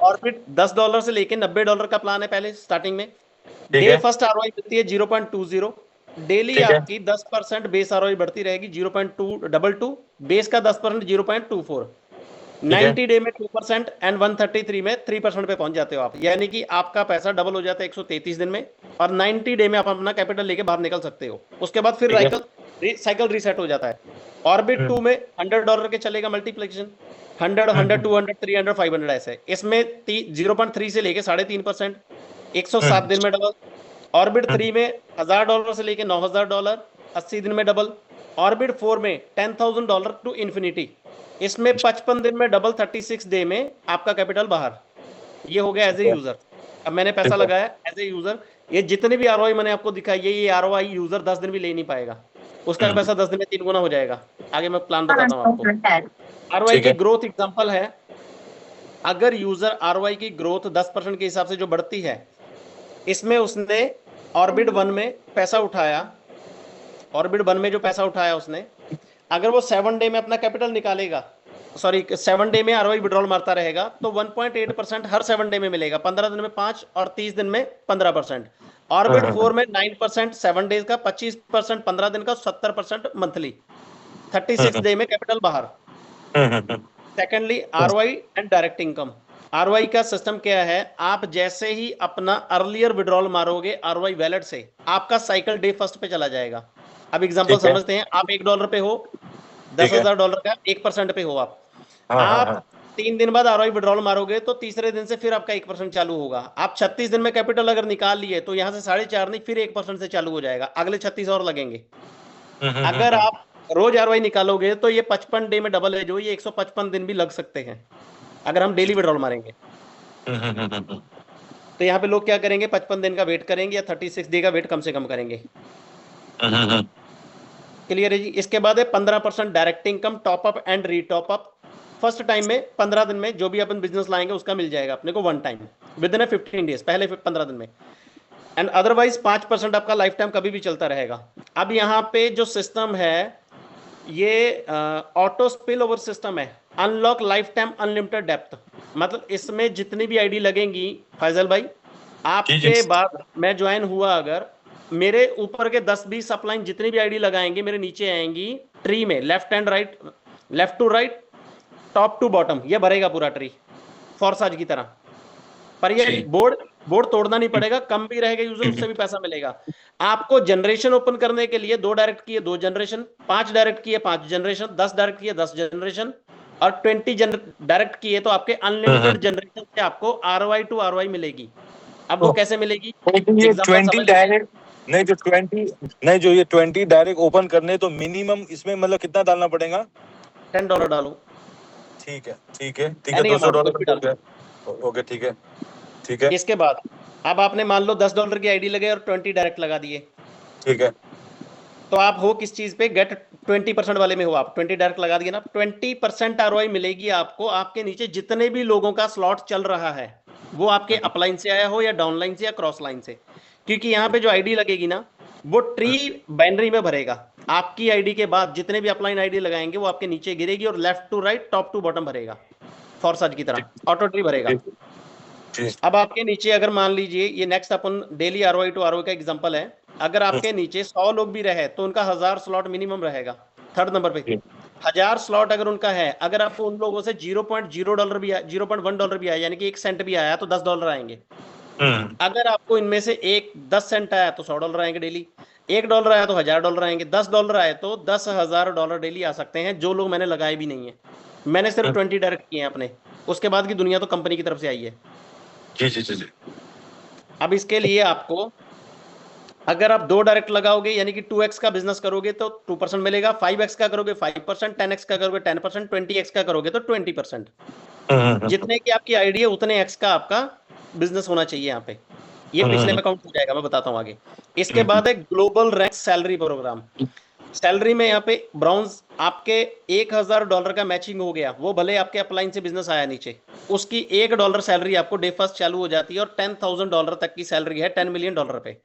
Orbit $10 से लेके $90 का प्लान है पहले स्टार्टिंग में। ठीक डे है फर्स्ट आरओआई मिलती है 0.20। डेली ठीक है आपकी 10% बेस आरओआई बढ़ती रहेगी 0.222। बेस का 10% 0.24। ठीक है 90 डे में 2% एंड 133 में 3% पे पहुंच जाते हो आप, यानी कि आपका पैसा डबल हो जाता है 133 दिन में। और 90 डे में आप अपना कैपिटल लेके बाहर निकल सकते हो। उसके बाद फिर ठीक है साइकिल रीसेट हो जाता है। ऑर्बिट 2 में $100 के चलेगा मल्टीप्लिकेशन, 100 100 हम्म 200 300 500 ऐसे। इसमें 0.3 से लेके 3.5%, 107 हम्म दिन में डबल। ऑर्बिट हम्म 3 में $1000 से लेके $9000, 80 दिन में डबल। ऑर्बिट 4 में $10,000 टू इन्फिनिटी, इसमें 55 दिन में डबल, 36 डे में आपका कैपिटल बाहर। ये हो गया एज ए ठीक है यूजर। अब मैंने पैसा ठीक है लगाया एज ए यूजर। ये जितने भी आरओआई मैंने आपको दिखाई है, ये आरओआई यूजर 10 दिन भी ले नहीं पाएगा। उसका हम्म, पैसा 10 दिन में 3 गुना हो जाएगा। आगे मैं प्लान बताता हूँ आपको। आरओआई ठीक की है ग्रोथ एग्जांपल है। अगर यूजर आरओआई की ग्रोथ 10% के हिसाब से जो बढ़ती है, इसमें उसने ऑर्बिट 1 में पैसा उठाया, ऑर्बिट 1 में जो पैसा उठाया उसने, अगर वो 7 डे में अपना कैपिटल निकालेगा, सॉरी 7 डे में आरओआई विड्रॉल मारता रहेगा, तो 1.8% हर 7 डे में मिलेगा, 15 दिन में 5 और 30 दिन में 15%। ऑर्बिट 4 में 9% 7 डेज का, 25% 15 दिन का, 70% मंथली, 36 हम्म डे में कैपिटल बाहर। Hmm secondly ROI and direct income. ROI का सिस्टम क्या है, आप जैसे ही अपना अर्लियर विड्रॉल मारोगे आरओआई वैलेट से, आपका साइकिल डे फर्स्ट पे चला जाएगा। अब एग्जांपल ठीक है समझते हैं। आप $1 पे हो, दस ठीक है हजार डॉलर का 1% पे हो आप। हाँ हाँ आप हाँ 3 दिन बाद आरओआई विड्रॉल मारोगे तो तीसरे दिन से फिर आपका 1% चालू होगा। आप 36 दिन में कैपिटल अगर निकाल लिए तो यहां से 4.5 नहीं, फिर 1% से चालू हो जाएगा, अगले 36 और लगेंगे। अगर हम्म। आप रोज आरओआई निकालोगे तो ये 55 डे में डबल है, जो ये 155 दिन भी लग सकते हैं अगर हम डेली विड्रॉल मारेंगे। हम्म तो यहाँ पे लोग क्या करेंगे, 55 दिन का वेट करेंगे या 36 डे का वेट कम से कम करेंगे। हम्म क्लियर है जी। इसके बाद है 15% direct income, top up and retop up. First time में 15 दिन में जो भी अपन बिजनेस लाएंगे उसका मिल जाएगा अपने को one time, with in 15 days, पहले 15 दिन में। एंड अदरवाइज 5% आपका लाइफ टाइम कभी भी चलता रहेगा। अब यहाँ पे जो सिस्टम है, ये ऑटो स्पिल ओवर सिस्टम है। Unlock life time unlimited depth, मतलब इसमें जितनी भी आईडी लगेंगी फैजल भाई, जी जी आपके बाद मैं ज्वाइन हुआ, अगर मेरे ऊपर के 10-20 अपलाइन जितनी भी आईडी लगाएंगे मेरे नीचे आएंगी ट्री में, left and right, left to right, top to bottom, ये भरेगा पूरा ट्री फॉरसाज की तरह। पर ये ठीक बोर्ड बोर्ड तोड़ना नहीं पड़ेगा, कम भी रहेगा यूजर उससे भी पैसा मिलेगा। आपको जनरेशन ओपन करने के लिए 2 डायरेक्ट किए 2 जनरेशन, 5 डायरेक्ट किए 5 जनरेशन, 10 डायरेक्ट किए 10 जनरेशन, और 20 डायरेक्ट किए तो आपके अनलिमिटेड जनरेशन से आपको आरओआई टू आरओआई मिलेगी। अब वो कैसे मिलेगी, लेकिन ये एग्जांपल 20 समझ लेते हैं। डायरेक्ट नहीं, जो 20 नहीं, जो ये 20 डायरेक्ट ओपन करने तो मिनिमम इसमें मतलब कितना डालना पड़ेगा? $10 डालो, ठीक है ठीक है ठीक है, एनी अमाउंट कुछ भी $200 हो डालो। गया। ओके ठीक है ठीक है इसके बाद अब आपने मान लो $10 की आईडी लगे और 20 डायरेक्ट लगा दिए, ठीक है तो आप हो किस चीज पे, गेट 20% वाले में हो आप। 20 डायरेक्ट लगा दिए ना, 20% आरओआई मिलेगी आपको। आपके नीचे जितने भी लोगों का स्लॉट चल रहा है, वो आपके अपलाइन से आया हो या डाउनलाइन से या क्रॉस लाइन से, क्योंकि यहाँ पे जो आईडी लगेगी ना, वो ट्री बाइनरी में भरेगा। आपकी आईडी के बाद जितने भी अपलाइन आईडी लगाएंगे वो आपके नीचे गिरेगी और left to right, top to bottom भरेगा, फॉरसाज की तरह ऑटो ट्री भरेगा। ठीक ठीक अब आपके नीचे अगर मान लीजिए, ये नेक्स्ट अपन डेली आरओआई टू आरओआई का एग्जांपल है, अगर आपके नीचे 100 लोग भी रहे तो उनका 1000 स्लॉट मिनिमम रहेगा। थर्ड नंबर पे 1000 स्लॉट अगर उनका है, अगर आपको उन लोगों से $0.0 भी आया, $0.1 भी आया, यानी कि 1 सेंट भी आया तो $10 आएंगे। अगर आपको इनमें से 10 सेंट आया तो $100 आएंगे डेली, $1 आया तो $1000 आएंगे, $10 आए तो $10,000 डेली आ सकते हैं, जो लोग मैंने लगाए भी नहीं है। मैंने सिर्फ 20 डायरेक्ट किए हैं अपने, उसके बाद की दुनिया तो कंपनी की तरफ से आई है। जी जी जी जी अब इसके लिए आपको, अगर आप 2 डायरेक्ट लगाओगे यानी कि 2x का बिजनेस करोगे तो 2% मिलेगा, 5x का करोगे 5%, 10x का करोगे 10%, 20x का करोगे तो 20%। जितने की आपकी आईडी है उतने x का आपका बिजनेस होना चाहिए यहाँ पे। ये पिछले में काउंट हो जाएगा, मैं बताता हूँ आगे। इसके बाद है global rank salary program. Salary में यहाँ पे ब्राउन्स आपके $1000 का मैचिंग हो गया, वो भले आपके अपलाइन से बिजनेस आया नीचे, उसकी $1 सैलरी आपको डे फर्स्ट चालू हो जाती है, और $10,000 तक की सैलरी है $10 मिलियन पे।